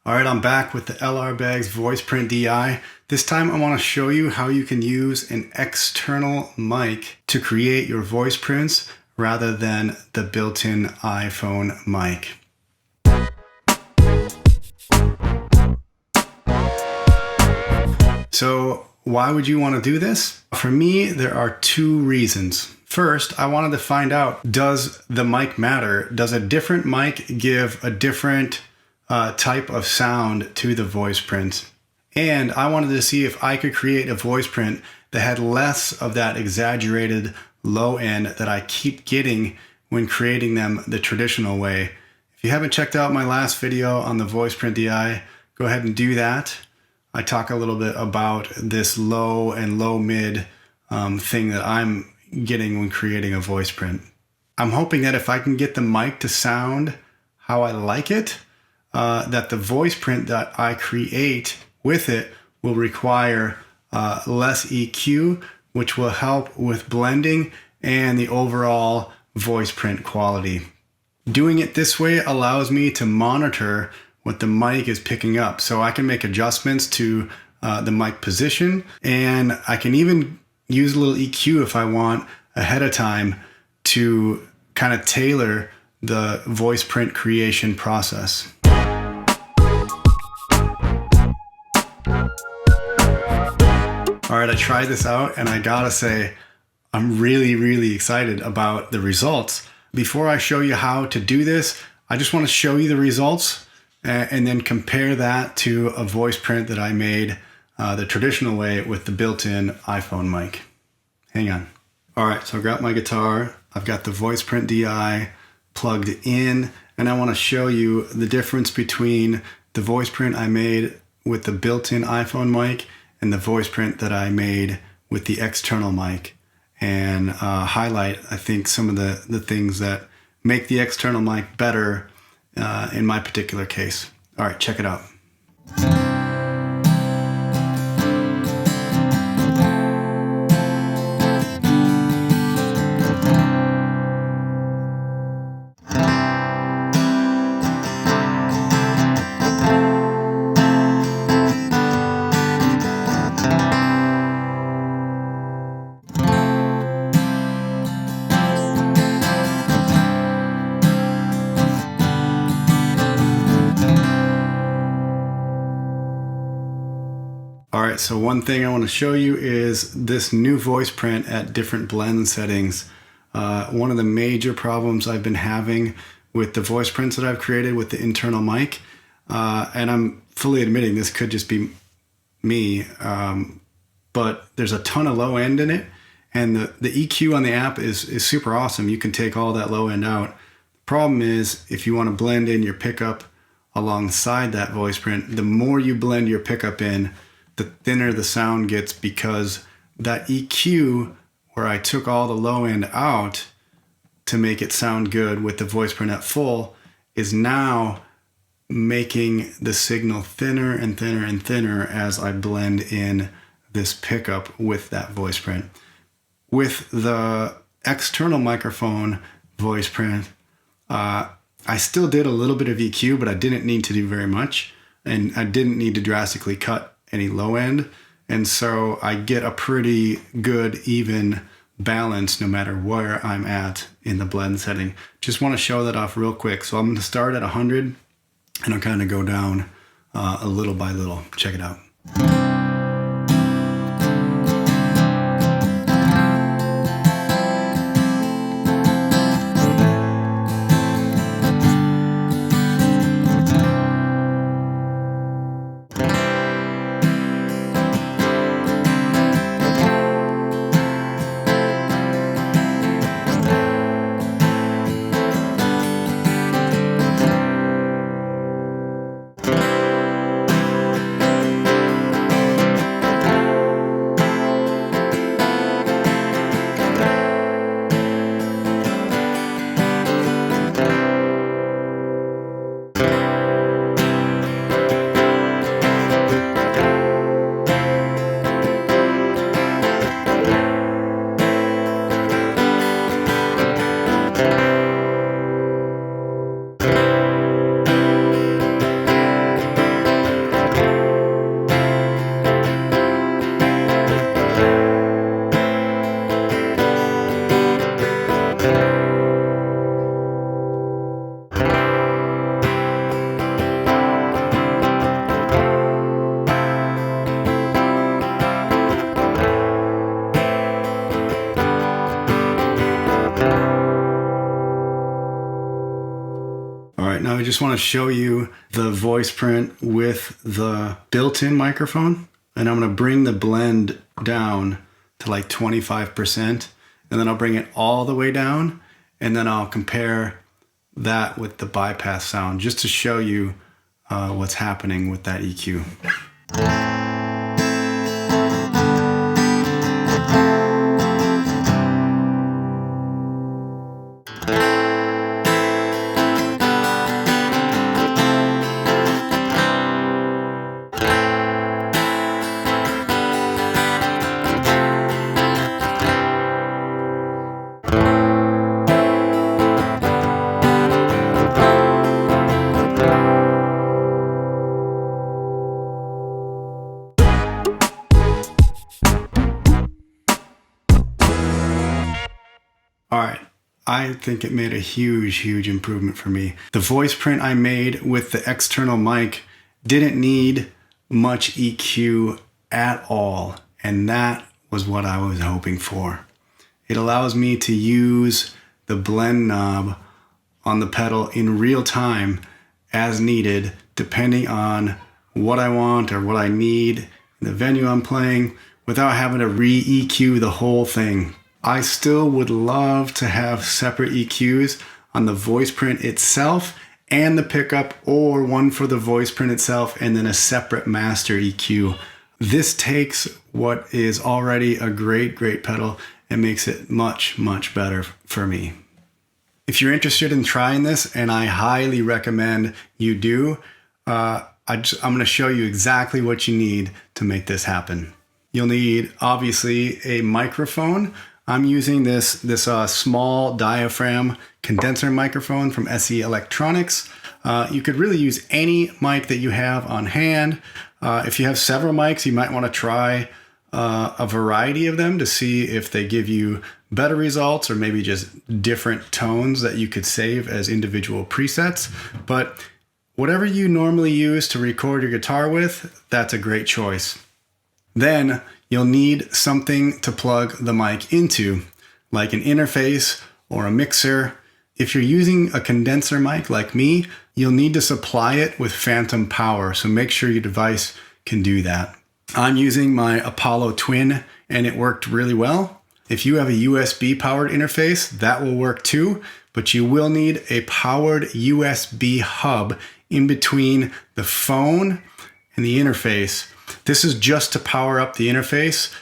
All right, I'm back with the LR Baggs Voiceprint DI. This time I want to show you how you can use an external mic to create your voice prints rather than the built-in iPhone mic. So why would you want to do this? For me, there are two reasons. First, I wanted to find out, does the mic matter? Does a different mic give a different type of sound to the voice print? And I wanted to see if I could create a voice print that had less of that exaggerated low end that I keep getting when creating them the traditional way. If you haven't checked out my last video on the Voiceprint DI, go ahead and do that. I talk a little bit about this low and low mid thing that I'm getting when creating a voice print. I'm hoping that if I can get the mic to sound how I like it, that the voice print that I create with it will require less EQ, which will help with blending and the overall voice print quality. Doing it this way allows me to monitor what the mic is picking up, so I can make adjustments to the mic position, and I can even use a little EQ if I want ahead of time to kind of tailor the voice print creation process. All right, I tried this out and I gotta say, I'm really excited about the results. Before I show you how to do this, I just want to show you the results and then compare that to a voice print that I made the traditional way with the built-in iPhone mic. Hang on. All right, so I've got my guitar, I've got the Voiceprint DI plugged in, and I want to show you the difference between the voice print I made with the built-in iPhone mic and the voice print that I made with the external mic, and highlight, I think, some of the things that make the external mic better in my particular case. All right, check it out. All right, so one thing I want to show you is this new voice print at different blend settings. One of the major problems I've been having with the voice prints that I've created with the internal mic, and I'm fully admitting this could just be me, but there's a ton of low end in it, and the EQ on the app is super awesome. You can take all that low end out. The problem is, if you want to blend in your pickup alongside that voice print, the more you blend your pickup in, the thinner the sound gets, because that EQ, where I took all the low end out to make it sound good with the voice print at full, is now making the signal thinner and thinner and thinner as I blend in this pickup with that voice print. With the external microphone voice print, I still did a little bit of EQ, but I didn't need to do very much, and I didn't need to drastically cut any low end, and so I get a pretty good even balance no matter where I'm at in the blend setting. Just want to show that off real quick. So I'm going to start at 100 and I'll kind of go down a little by little. Check it out. just want to show you the Voiceprint with the built-in microphone. And I'm going to bring the blend down to like 25%. And then I'll bring it all the way down. And then I'll compare that with the bypass sound just to show you what's happening with that EQ. All right, I think it made a huge improvement for me. The Voiceprint I made with the external mic didn't need much EQ at all, and that was what I was hoping for. It allows me to use the blend knob on the pedal in real time as needed, depending on what I want or what I need in the venue I'm playing, without having to re-EQ the whole thing. I still would love to have separate EQs on the Voiceprint itself and the pickup, or one for the Voiceprint itself and then a separate master EQ. This takes what is already a great pedal and makes it much better for me. If you're interested in trying this, and I highly recommend you do, I'm going to show you exactly what you need to make this happen. You'll need, obviously, a microphone. I'm using this small diaphragm condenser microphone from SE Electronics. You could really use any mic that you have on hand. If you have several mics, you might want to try a variety of them to see if they give you better results or maybe just different tones that you could save as individual presets. But whatever you normally use to record your guitar with, that's a great choice. Then you'll need something to plug the mic into, like an interface or a mixer. If you're using a condenser mic like me, you'll need to supply it with phantom power, so make sure your device can do that. I'm using my Apollo Twin, and it worked really well. If you have a USB powered interface, that will work too, but you will need a powered USB hub in between the phone and the interface. This is just to power up the interface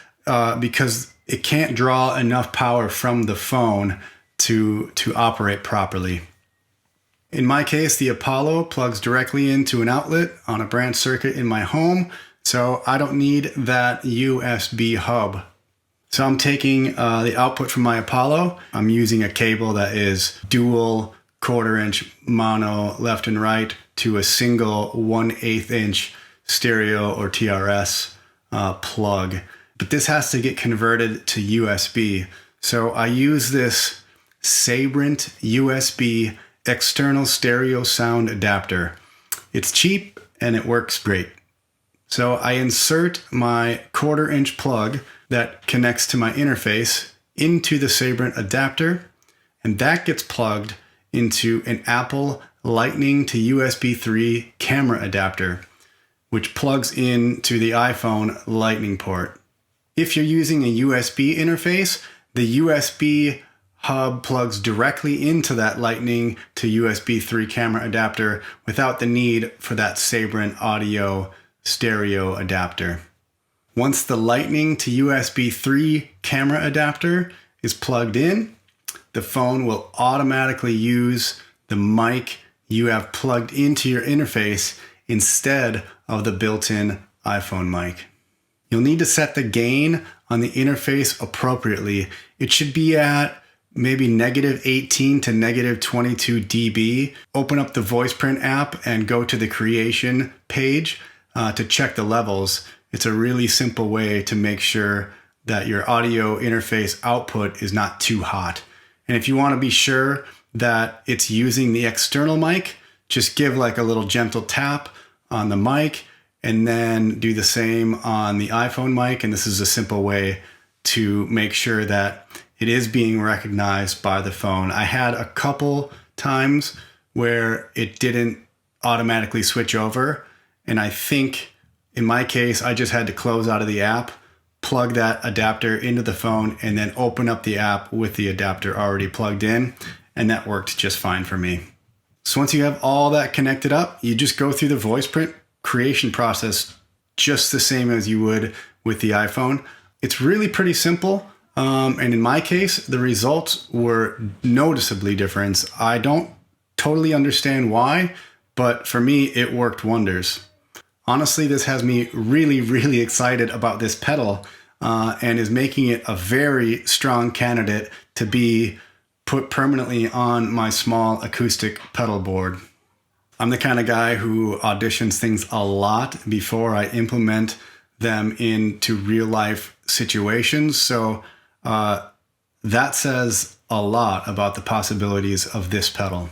because it can't draw enough power from the phone to operate properly. In my case, the Apollo plugs directly into an outlet on a branch circuit in my home, so I don't need that USB hub. So I'm taking the output from my Apollo. I'm using a cable that is dual 1/4 inch mono left and right to a single 1/8 inch stereo or TRS plug. But this has to get converted to USB. So I use this Sabrent USB external stereo sound adapter. It's cheap and it works great. So I insert my 1/4 inch plug that connects to my interface into the Sabrent adapter, and that gets plugged into an Apple Lightning to USB 3 camera adapter, which plugs into the iPhone Lightning port. If you're using a USB interface, the USB hub plugs directly into that Lightning to USB 3 camera adapter without the need for that Sabrent audio stereo adapter. Once the Lightning to USB 3 camera adapter is plugged in, the phone will automatically use the mic you have plugged into your interface instead of the built-in iPhone mic. You'll need to set the gain on the interface appropriately. It should be at maybe -18 to -22 dB. Open up the Voiceprint app and go to the creation page to check the levels. It's a really simple way to make sure that your audio interface output is not too hot. And if you want to be sure that it's using the external mic, just give like a little gentle tap on the mic and then do the same on the iPhone mic. And this is a simple way to make sure that it is being recognized by the phone. I had a couple times where it didn't automatically switch over. And I think in my case, I just had to close out of the app, plug that adapter into the phone, and then open up the app with the adapter already plugged in. And that worked just fine for me. So once you have all that connected up, you just go through the VoicePrint creation process just the same as you would with the iPhone. It's really pretty simple. And in my case, the results were noticeably different. I don't totally understand why, but for me, it worked wonders. Honestly, this has me really, really excited about this pedal and is making it a very strong candidate to be put permanently on my small acoustic pedal board. I'm the kind of guy who auditions things a lot before I implement them into real life situations. So that says a lot about the possibilities of this pedal.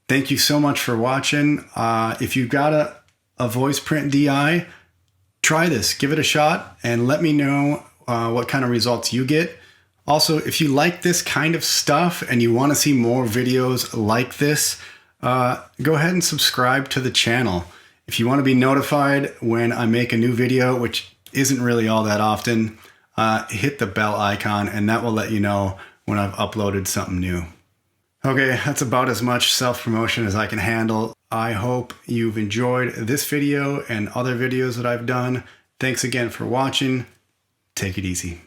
Thank you so much for watching. If you've got a VoicePrint DI, try this, give it a shot, and let me know what kind of results you get. Also, if you like this kind of stuff and you want to see more videos like this, go ahead and subscribe to the channel. If you want to be notified when I make a new video, which isn't really all that often, hit the bell icon and that will let you know when I've uploaded something new. Okay, that's about as much self-promotion as I can handle. I hope you've enjoyed this video and other videos that I've done. Thanks again for watching. Take it easy.